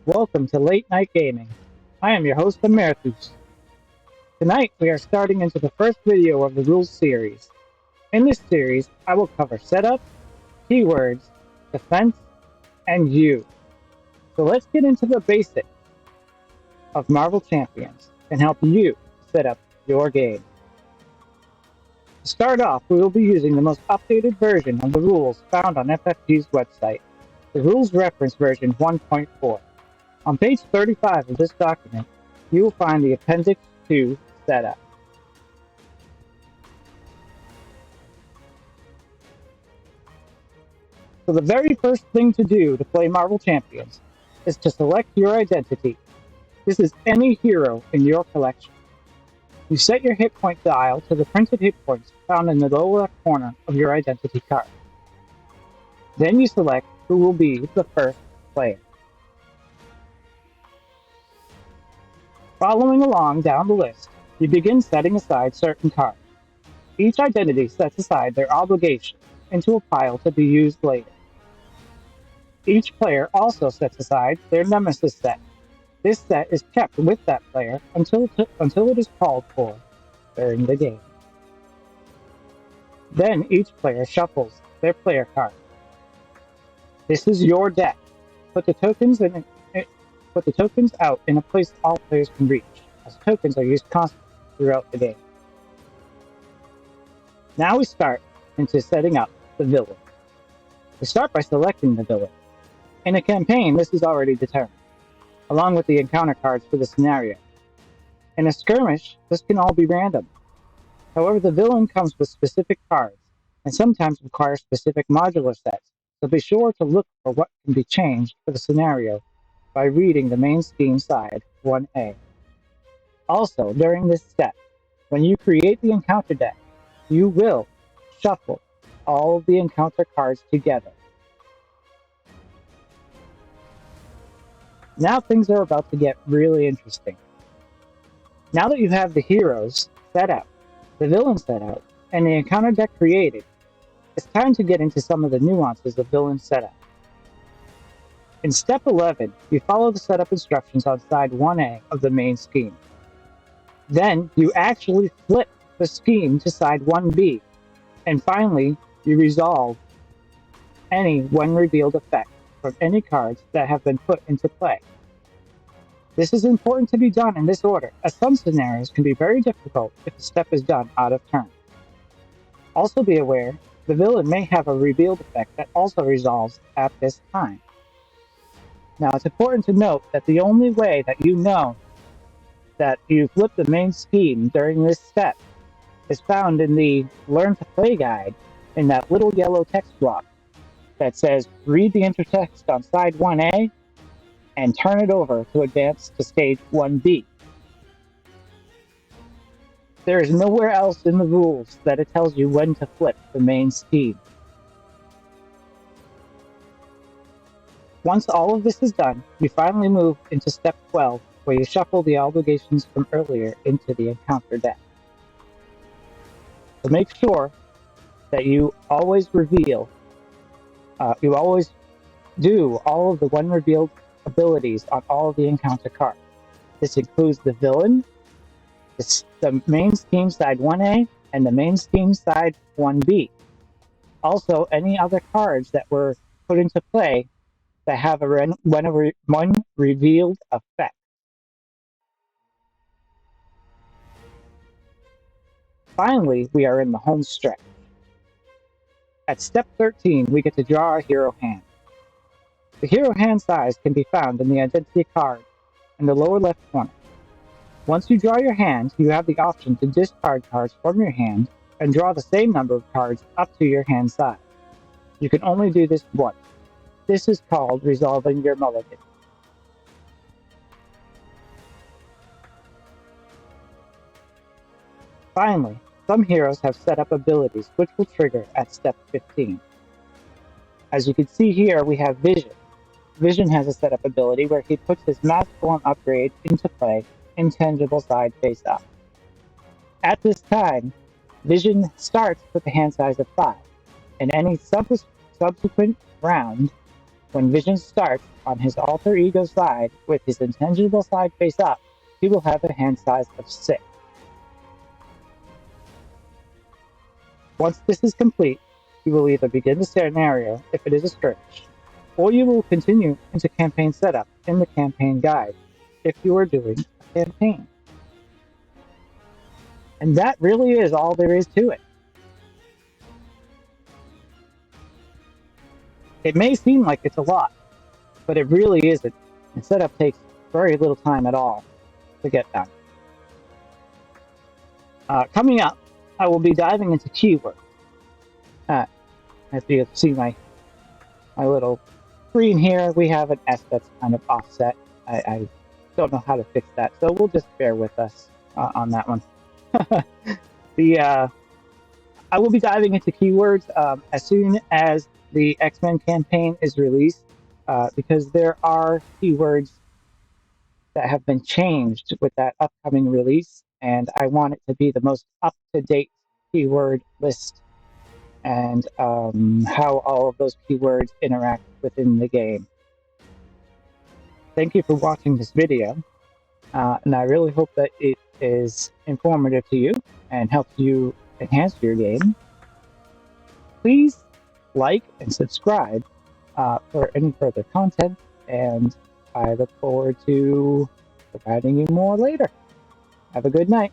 Welcome to Late Night Gaming. I am your host, Emeritus. Tonight, we are starting into the first video of the Rules series. In this series, I will cover setup, keywords, defense, and you. So let's get into the basics of Marvel Champions and help you set up your game. To start off, we will be using the most updated version of the rules found on FFG's website, the Rules Reference version 1.4. On page 35 of this document, you will find the Appendix 2 setup. So the very first thing to do to play Marvel Champions is to select your identity. This is any hero in your collection. You set your hit point dial to the printed hit points found in the lower left corner of your identity card. Then you select who will be the first player. Following along down the list, you begin setting aside certain cards. Each identity sets aside their obligation into a pile to be used later. Each player also sets aside their Nemesis set. This set is kept with that player until it is called for during the game. Then each player shuffles their player card. This is your deck. Put the tokens out in a place all players can reach, as tokens are used constantly throughout the game. Now we start into setting up the villain. We start by selecting the villain. In a campaign, this is already determined, along with the encounter cards for the scenario. In a skirmish, this can all be random. However, the villain comes with specific cards, and sometimes requires specific modular sets, so be sure to look for what can be changed for the scenario by reading the main scheme side 1A. Also, during this step, when you create the encounter deck, you will shuffle all of the encounter cards together. Now things are about to get really interesting. Now that you have the heroes set out, the villain set out, and the encounter deck created, it's time to get into some of the nuances of villain setup. In step 11, you follow the setup instructions on side 1A of the main scheme. Then you actually flip the scheme to side 1B, and finally you resolve any when revealed effect from any cards that have been put into play. This is important to be done in this order, as some scenarios can be very difficult if the step is done out of turn. Also be aware, the villain may have a revealed effect that also resolves at this time. Now, it's important to note that the only way that you know that you flipped the main scheme during this step is found in the Learn to Play guide in that little yellow text block that says, read the intertext on side 1A and turn it over to advance to stage 1B. There is nowhere else in the rules that it tells you when to flip the main scheme. Once all of this is done, you finally move into step 12, where you shuffle the obligations from earlier into the encounter deck. So make sure that you always do all of the when revealed abilities on all of the encounter cards. This includes the villain, the main scheme side 1A, and the main scheme side 1B. Also, any other cards that were put into play that have a when revealed effect. Finally, we are in the home stretch. At step 13, we get to draw our hero hand. The hero hand size can be found in the identity card in the lower left corner. Once you draw your hand, you have the option to discard cards from your hand and draw the same number of cards up to your hand size. You can only do this once. This is called resolving your mulligan. Finally, some heroes have set up abilities which will trigger at step 15. As you can see here, we have Vision. Vision has a setup ability where he puts his mask form upgrade into play, intangible side face up. At this time, Vision starts with a hand size of 5, and any subsequent round, When Vision starts on his alter ego side with his intangible side face up, he will have a hand size of 6. Once this is complete, you will either begin the scenario if it is a skirmish, or you will continue into campaign setup in the campaign guide if you are doing a campaign. And that really is all there is to it. It may seem like it's a lot, but it really isn't. And setup takes very little time at all to get done. Coming up, I will be diving into keywords. As you can see my little screen here, we have an S that's kind of offset. I don't know how to fix that, so we'll just bear with us on that one. I will be diving into keywords as soon as the X-Men campaign is released, because there are keywords that have been changed with that upcoming release, and I want it to be the most up-to-date keyword list and how all of those keywords interact within the game. Thank you for watching this video, and I really hope that it is informative to you and helps you enhance your game. Please like and subscribe for any further content, and I look forward to providing you more later. Have a good night.